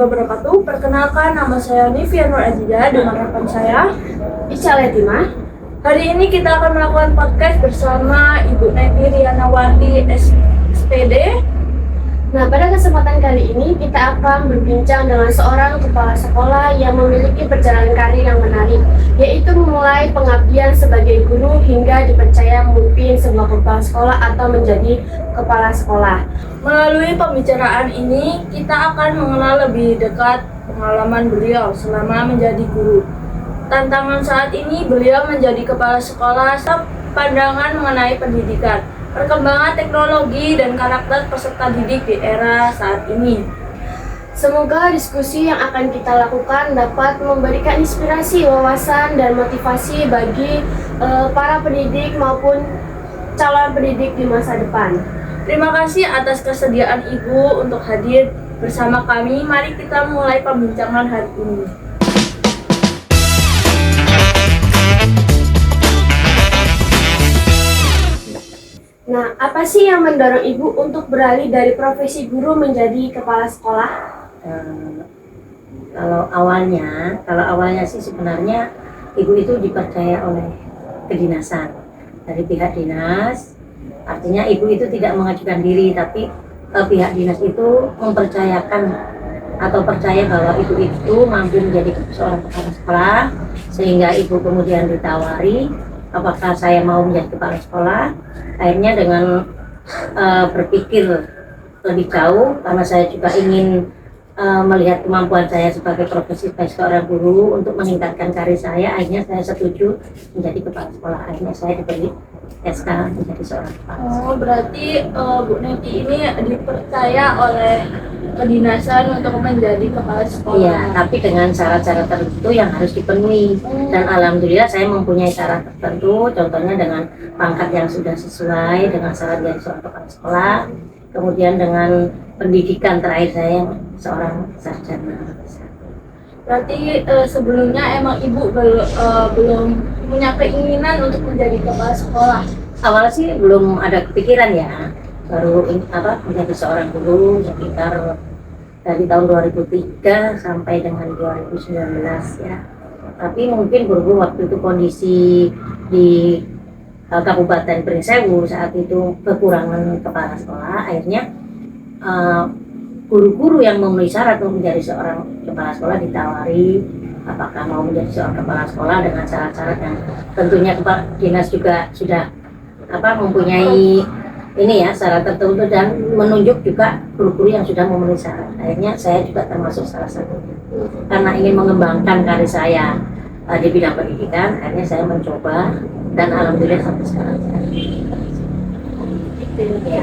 wabarakatuh. Perkenalkan, nama saya Nivia Nur Aziza dengan rekan saya Ica Letima. Hari ini kita akan melakukan podcast bersama Ibu Neti Rianawati SPD. Nah, pada kesempatan kali ini kita akan berbincang dengan seorang kepala sekolah yang memiliki perjalanan karir yang menarik, yaitu memulai pengabdian sebagai guru hingga dipercaya memimpin sebuah kepala sekolah atau menjadi kepala sekolah. Melalui pembicaraan ini, kita akan mengenal lebih dekat pengalaman beliau selama menjadi guru. Tantangan saat ini beliau menjadi kepala sekolah, pandangan mengenai pendidikan, perkembangan teknologi dan karakter peserta didik di era saat ini. Semoga diskusi yang akan kita lakukan dapat memberikan inspirasi, wawasan, dan motivasi bagi para pendidik maupun calon pendidik di masa depan. Terima kasih atas kesediaan Ibu untuk hadir bersama kami. Mari kita mulai pembincangan hari ini. Nah, apa sih yang mendorong Ibu untuk beralih dari profesi guru menjadi kepala sekolah? Kalau awalnya sih sebenarnya ibu itu dipercaya oleh kedinasan dari pihak dinas. Artinya ibu itu tidak mengajukan diri, tapi pihak dinas itu mempercayakan atau percaya bahwa ibu itu mampu menjadi seorang kepala sekolah, sehingga ibu kemudian ditawari apakah saya mau menjadi kepala sekolah. Akhirnya dengan berpikir lebih jauh, karena saya juga ingin melihat kemampuan saya sebagai profesi sebagai seorang guru untuk meningkatkan karir saya, akhirnya saya setuju menjadi kepala sekolah. Akhirnya saya diberi SK menjadi seorang kepala sekolah. Oh, berarti Bu Neti ini dipercaya oleh kedinasan untuk menjadi kepala sekolah. Iya, tapi dengan syarat-syarat tertentu yang harus dipenuhi. Dan alhamdulillah saya mempunyai syarat tertentu, contohnya dengan pangkat yang sudah sesuai dengan syarat dari seorang kepala sekolah, kemudian dengan pendidikan terakhir saya seorang sarjana. Berarti sebelumnya emang Ibu belum punya keinginan untuk menjadi kepala sekolah. Awalnya sih belum ada kepikiran ya, baru menjadi seorang guru sekitar dari tahun 2003 sampai dengan 2019 ya. Tapi mungkin berhubung waktu itu kondisi di Kabupaten Pringsewu saat itu kekurangan kepala sekolah, akhirnya guru-guru yang memenuhi syarat untuk menjadi seorang kepala sekolah ditawari apakah mau menjadi seorang kepala sekolah dengan syarat-syarat yang tentunya kepala dinas juga sudah mempunyai ini ya syarat tertentu dan menunjuk juga guru-guru yang sudah memenuhi syarat. Akhirnya saya juga termasuk salah satunya. Karena ingin mengembangkan karir saya di bidang pendidikan, akhirnya saya mencoba dan alhamdulillah sampai sekarang. Ya.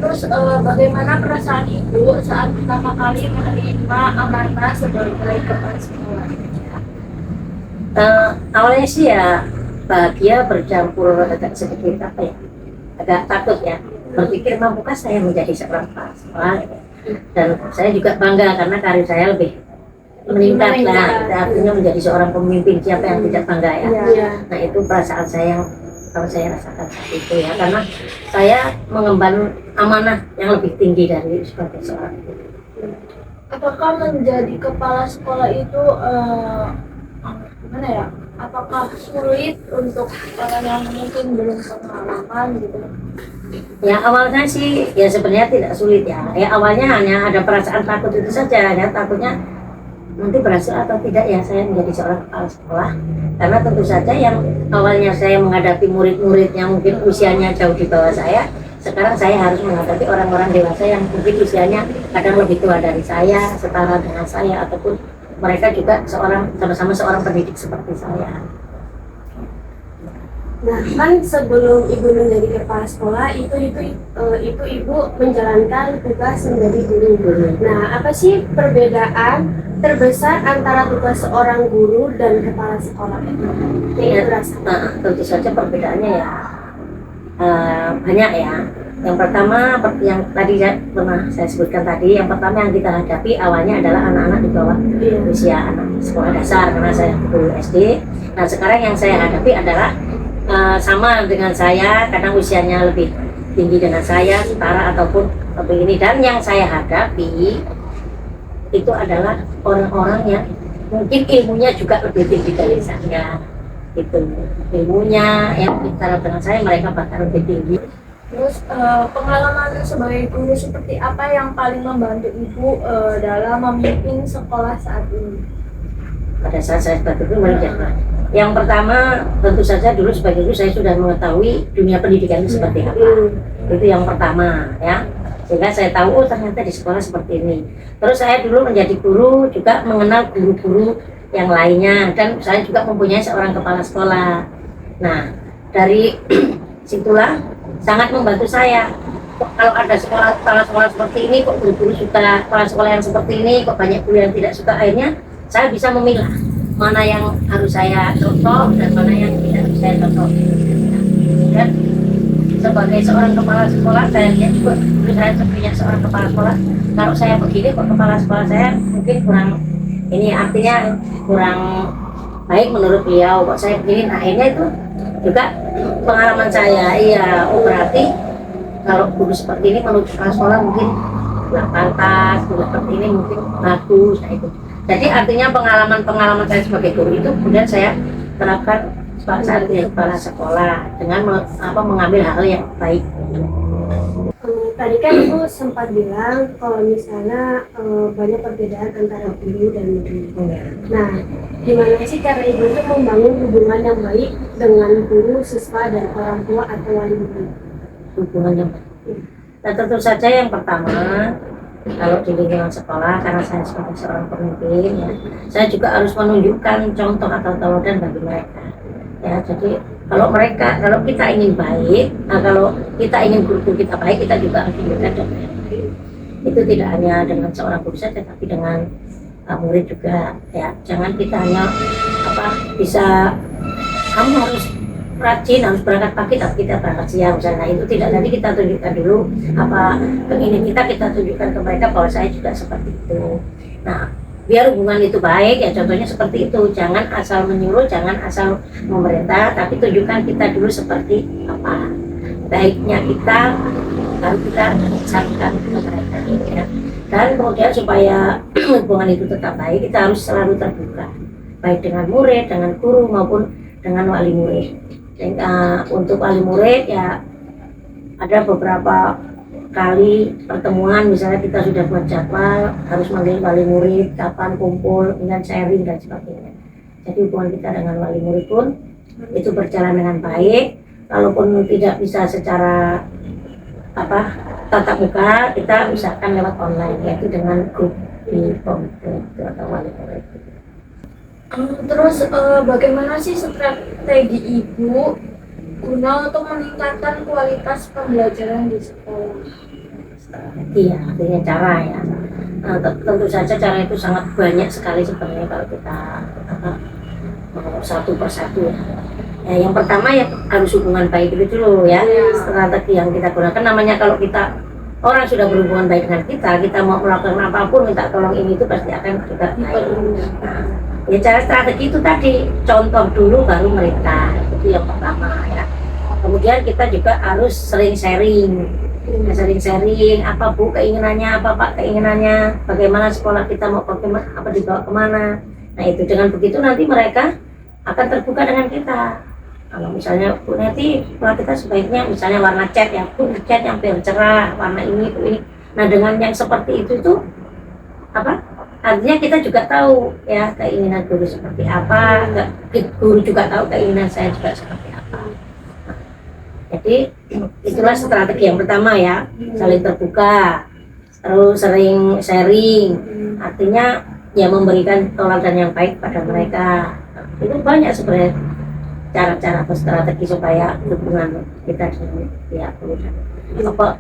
Terus bagaimana perasaan Ibu saat pertama kali menerima amanah sebagai kepala sekolah? Awalnya sih ya bahagia bercampur agak sedikit agak takut ya, berpikir mampukah saya menjadi seorang kepala sekolah, dan saya juga bangga karena karir saya lebih meningkat lah. Artinya menjadi seorang pemimpin, siapa yang tidak bangga ya? Nah itu perasaan saya kalau saya rasakan saat itu ya, karena saya mengemban amanah yang lebih tinggi dari sebagai seorang guru. Apakah menjadi kepala sekolah itu gimana ya? Apakah sulit untuk orang yang mungkin belum pengalaman gitu? Ya awalnya sih ya sebenarnya tidak sulit ya. Ya awalnya hanya ada perasaan takut itu saja ya, takutnya nanti berhasil atau tidak ya saya menjadi seorang kepala sekolah. Karena tentu saja yang awalnya saya menghadapi murid-murid yang mungkin usianya jauh di bawah saya, sekarang saya harus menghadapi orang-orang dewasa yang mungkin usianya kadang lebih tua dari saya, setara dengan saya, ataupun mereka juga sama-sama seorang pendidik seperti saya. Nah, kan sebelum Ibu menjadi kepala sekolah itu Ibu menjalankan tugas menjadi guru. Nah, apa sih perbedaan terbesar antara tugas seorang guru dan kepala sekolah itu? Tentu saja perbedaannya ya banyak ya. Yang pertama, yang tadi pernah saya sebutkan tadi, yang pertama yang kita hadapi awalnya adalah anak-anak di bawah usia anak sekolah dasar, karena saya guru SD. Nah sekarang yang saya hadapi adalah sama dengan saya, kadang usianya lebih tinggi dengan saya, setara ataupun lebih ini. Dan yang saya hadapi itu adalah orang-orang yang mungkin ilmunya juga lebih tinggi dari saya, itu ilmunya yang bicara dengan saya mereka bakal lebih tinggi. Terus pengalaman sebagai guru seperti apa yang paling membantu Ibu dalam memimpin sekolah saat ini? Pada saat saya sebagai guru menjadi yang pertama tentu saja dulu sebagai guru saya sudah mengetahui dunia pendidikan itu seperti apa. Itu yang pertama ya, sehingga saya tahu oh ternyata di sekolah seperti ini. Terus saya dulu menjadi guru juga mengenal guru-guru yang lainnya, dan saya juga mempunyai seorang kepala sekolah. Nah dari situlah sangat membantu saya. Kok kalau ada kepala sekolah seperti ini, kok guru-guru suka kepala sekolah yang seperti ini, kok banyak guru yang tidak suka, akhirnya saya bisa memilah mana yang harus saya contoh dan mana yang tidak harus saya contoh. Dan sebagai seorang kepala sekolah, saya lihat juga dulu saya punya seorang kepala sekolah. Kalau saya begini, kok kepala sekolah saya mungkin kurang, ini artinya kurang baik menurut beliau. Kok saya begini, nah akhirnya itu juga pengalaman saya. Iya, oh berarti kalau guru seperti ini menurut kepala sekolah mungkin kurang pantas, guru seperti ini mungkin bagus. Nah itu. Jadi artinya pengalaman saya sebagai guru itu kemudian saya terapkan saat jadi kepala sekolah dengan mengambil hal yang baik. Tadi kan Ibu sempat bilang kalau misalnya banyak perbedaan antara guru dan murid. Nah, gimana sih cara Ibu itu membangun hubungan yang baik dengan guru, siswa, dan orang tua atau wali murid? Hubungan yang baik. Nah, tentu saja yang pertama, kalau di lingkungan sekolah, karena saya sebagai seorang pemimpin, ya, saya juga harus menunjukkan contoh atau teladan bagi mereka. Ya, jadi kalau kita ingin baik, nah kalau kita ingin guru kita baik, kita juga harus menunjukkan contoh yang baik. Itu tidak hanya dengan seorang guru saja, tapi dengan murid juga. Ya, jangan kita hanya bisa kamu harus rajin, harus berangkat pagi tapi kita berangkat siang misalnya. Itu tidak, jadi kita tunjukkan dulu keinginan kita tunjukkan ke mereka bahwa saya juga seperti itu. Nah biar hubungan itu baik ya, contohnya seperti itu, jangan asal menyuruh, jangan asal memerintah, tapi tunjukkan kita dulu seperti apa baiknya kita, baru kita sampaikan ke mereka ya. Dan kemudian supaya hubungan itu tetap baik, kita harus selalu terbuka, baik dengan murid, dengan guru maupun dengan wali murid. Untuk wali murid ya ada beberapa kali pertemuan, misalnya kita sudah buat jadwal harus manggil wali murid kapan kumpul dengan sharing dan sebagainya. Jadi hubungan kita dengan wali murid pun itu berjalan dengan baik. Kalaupun tidak bisa secara tatap muka, kita usahakan lewat online, yaitu dengan grup di komite atau wali murid. Terus bagaimana sih strategi Ibu guna untuk meningkatkan kualitas pembelajaran di sekolah? Iya, artinya cara ya. Tentu saja cara itu sangat banyak sekali sebenarnya kalau kita satu persatu ya. Yang pertama ya harus hubungan baik itu dulu ya. Strategi yang kita gunakan namanya kalau kita orang sudah berhubungan baik dengan kita mau melakukan apapun minta tolong ini itu pasti akan juga baik. Ya cara strategi itu tadi, contoh dulu baru mereka, itu yang pertama ya. Kemudian kita juga harus sering sharing, apa Bu keinginannya, apa Pak keinginannya, bagaimana sekolah kita mau bagaimana, apa dibawa kemana. Nah itu dengan begitu nanti mereka akan terbuka dengan kita. Kalau misalnya Bu nanti sekolah kita sebaiknya misalnya warna cat ya, Bu cat yang biar cerah, warna ini Bu ini. Nah dengan yang seperti itu artinya kita juga tahu ya keinginan guru seperti apa, guru juga tahu keinginan saya juga seperti apa. Nah, jadi itulah strategi yang pertama ya, saling terbuka, terus sering sharing, artinya ya memberikan teladan yang baik pada mereka. Itu banyak sebenarnya cara-cara atau strategi supaya hubungan kita dengan pihak guru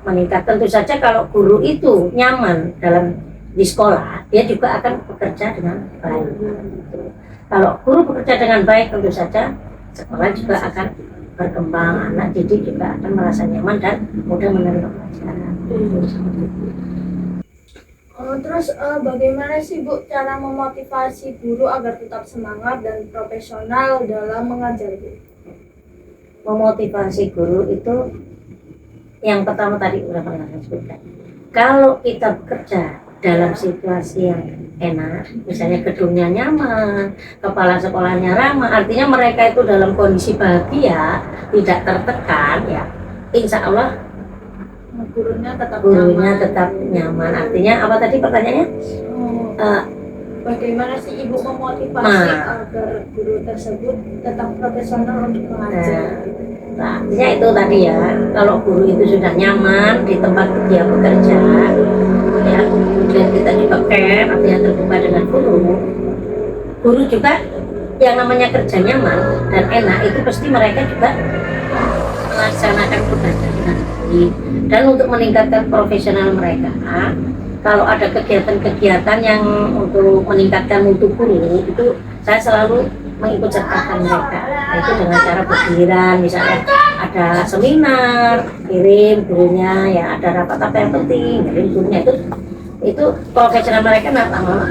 meningkat. Tentu saja kalau guru itu nyaman di sekolah, dia juga akan bekerja dengan baik. Kalau guru bekerja dengan baik, tentu saja sekolah juga akan berkembang, anak didik juga akan merasa nyaman dan mudah menerima pelajaran. Terus bagaimana sih Bu cara memotivasi guru agar tetap semangat dan profesional dalam mengajar Bu? Memotivasi guru itu yang pertama tadi udah pernah saya sebutkan. Kalau kita bekerja dalam situasi yang enak, misalnya gedungnya nyaman, kepala sekolahnya ramah, artinya mereka itu dalam kondisi bahagia, tidak tertekan, ya insya Allah gurunya tetap nyaman. Artinya apa tadi pertanyaannya? Bagaimana sih Ibu memotivasi agar guru tersebut tetap profesional untuk mengajar? Nah, artinya itu tadi ya, kalau guru itu sudah nyaman di tempat dia bekerja, ya, dan kita juga care, artinya terbuka dengan guru juga yang namanya kerja nyaman dan enak, itu pasti mereka juga melaksanakan tugasnya dengan baik. Dan untuk meningkatkan profesional mereka, kalau ada kegiatan-kegiatan yang untuk meningkatkan mutu guru, itu saya selalu mengikut sertakan mereka, yaitu dengan cara bergiliran, misalnya ada seminar, kirim gurunya, ya ada rapat apa yang penting, kirim gurunya, itu profesional mereka lama-lama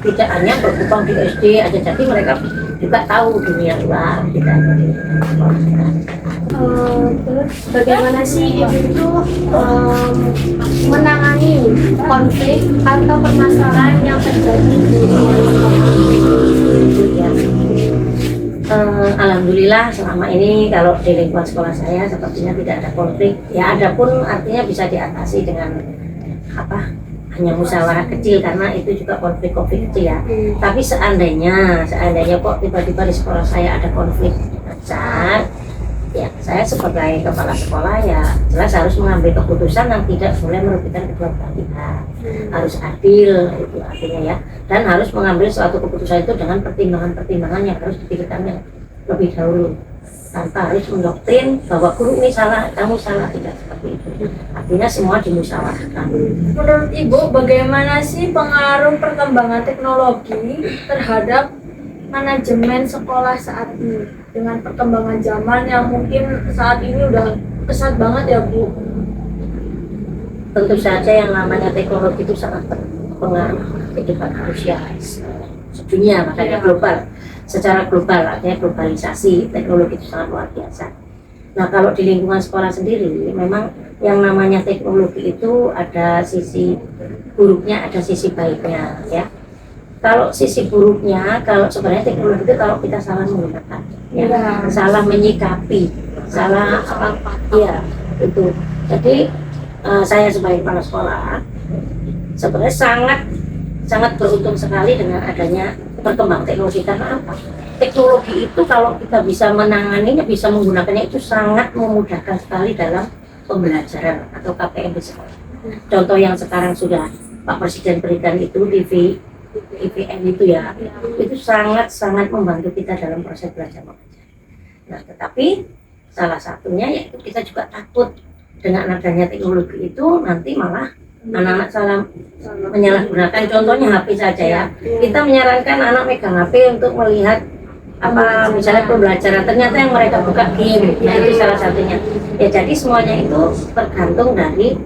tidak hanya berkembang di SD aja, jadi mereka juga tahu dunia luar, tidak hanya di Terus bagaimana sih Ibu itu menangani konflik atau permasalahan yang terjadi di ya. Alhamdulillah selama ini kalau di lingkungan sekolah saya sepertinya tidak ada konflik. Ya ada pun artinya bisa diatasi dengan hanya musyawarah kecil, karena itu juga konflik kecil ya. Tapi seandainya kok tiba-tiba di sekolah saya ada konflik besar, ya saya sebagai kepala sekolah ya jelas harus mengambil keputusan yang tidak boleh merugikan kedua belah pihak, harus adil, itu artinya ya, dan harus mengambil suatu keputusan itu dengan pertimbangan yang harus dipikirkan lebih dahulu, tanpa harus mendoktrin bahwa guru ini salah, kamu salah, tidak seperti itu. Artinya semua dimusyawarahkan. Menurut Ibu, bagaimana sih pengaruh perkembangan teknologi terhadap manajemen sekolah saat ini dengan perkembangan zaman yang mungkin saat ini udah pesat banget ya Bu? Tentu saja yang namanya teknologi itu sangat berpengaruh kehidupan manusia sedunia, makanya global, secara global, artinya globalisasi teknologi itu sangat luar biasa. Nah kalau di lingkungan sekolah sendiri memang yang namanya teknologi itu ada sisi buruknya, ada sisi baiknya ya. Kalau sisi buruknya, kalau sebenarnya teknologi itu kalau kita salah menggunakan, ya, salah menyikapi, salah ya itu. Jadi saya sebagai kepala sekolah sebenarnya sangat beruntung sekali dengan adanya perkembangan teknologi. Karena apa? Teknologi itu kalau kita bisa menanganinya, bisa menggunakannya, itu sangat memudahkan sekali dalam pembelajaran atau KPM di sekolah. Contoh yang sekarang sudah Pak Presiden berikan itu IPN itu ya, itu sangat membantu kita dalam proses belajar mengajar. Nah, tetapi salah satunya yaitu kita juga takut dengan adanya teknologi itu nanti malah anak-anak salah menyalahgunakan. Contohnya HP saja ya, kita menyarankan anak megang HP untuk melihat misalnya pembelajaran, ternyata yang mereka buka game. Nah itu salah satunya ya. Jadi semuanya itu tergantung dari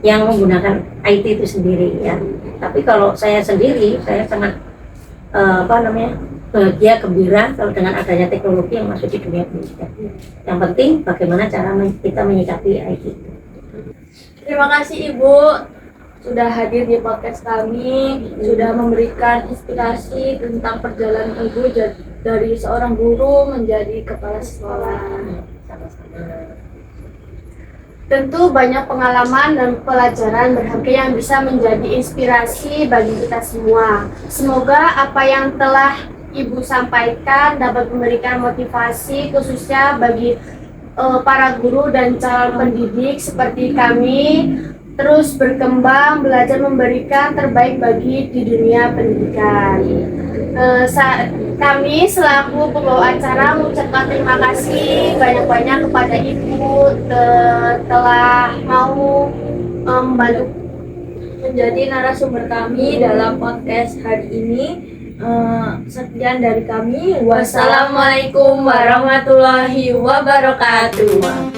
yang menggunakan IT itu sendiri ya. Tapi kalau saya sendiri, saya sangat bahagia, gembira kalau dengan adanya teknologi yang masuk di dunia pendidikan. Yang penting bagaimana cara kita menyikapi IT itu. Terima kasih Ibu sudah hadir di podcast kami, sudah memberikan inspirasi tentang perjalanan Ibu dari seorang guru menjadi kepala sekolah. Tentu banyak pengalaman dan pelajaran berharga yang bisa menjadi inspirasi bagi kita semua. Semoga apa yang telah Ibu sampaikan dapat memberikan motivasi khususnya bagi para guru dan calon pendidik seperti kami terus berkembang, belajar memberikan terbaik bagi di dunia pendidikan. Kami selaku pembawa acara mengucapkan terima kasih banyak-banyak kepada Ibu telah mau membantu menjadi narasumber kami dalam podcast hari ini. Sekian dari kami. Wassalamualaikum warahmatullahi wabarakatuh.